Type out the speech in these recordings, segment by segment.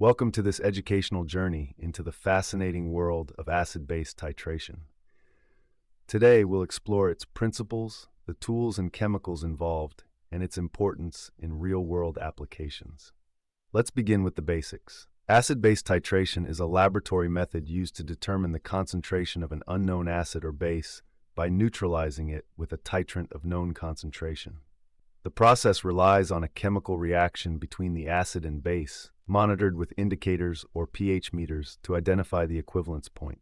Welcome to this educational journey into the fascinating world of acid-base titration. Today, we'll explore its principles, the tools and chemicals involved, and its importance in real-world applications. Let's begin with the basics. Acid-base titration is a laboratory method used to determine the concentration of an unknown acid or base by neutralizing it with a titrant of known concentration. The process relies on a chemical reaction between the acid and base, monitored with indicators or pH meters to identify the equivalence point.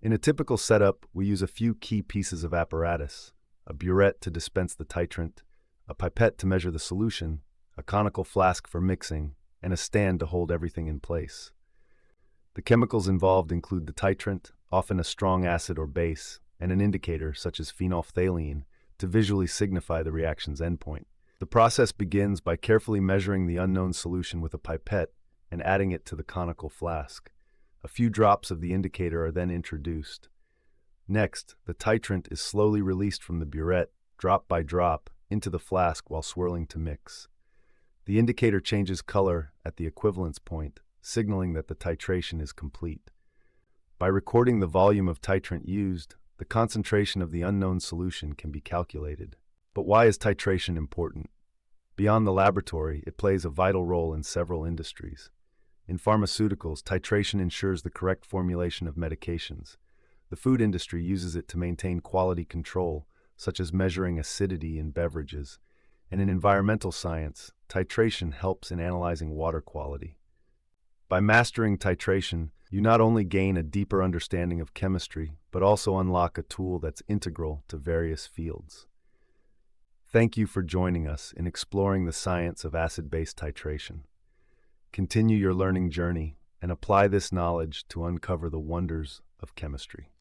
In a typical setup, we use a few key pieces of apparatus: a burette to dispense the titrant, a pipette to measure the solution, a conical flask for mixing, and a stand to hold everything in place. The chemicals involved include the titrant, often a strong acid or base, and an indicator, such as phenolphthalein, to visually signify the reaction's endpoint. The process begins by carefully measuring the unknown solution with a pipette and adding it to the conical flask. A few drops of the indicator are then introduced. Next, the titrant is slowly released from the burette, drop by drop, into the flask while swirling to mix. The indicator changes color at the equivalence point, signaling that the titration is complete. By recording the volume of titrant used, the concentration of the unknown solution can be calculated. But why is titration important? Beyond the laboratory, it plays a vital role in several industries. In pharmaceuticals, titration ensures the correct formulation of medications. The food industry uses it to maintain quality control, such as measuring acidity in beverages. And in environmental science, titration helps in analyzing water quality. By mastering titration, you not only gain a deeper understanding of chemistry, but also unlock a tool that's integral to various fields. Thank you for joining us in exploring the science of acid-base titration. Continue your learning journey and apply this knowledge to uncover the wonders of chemistry.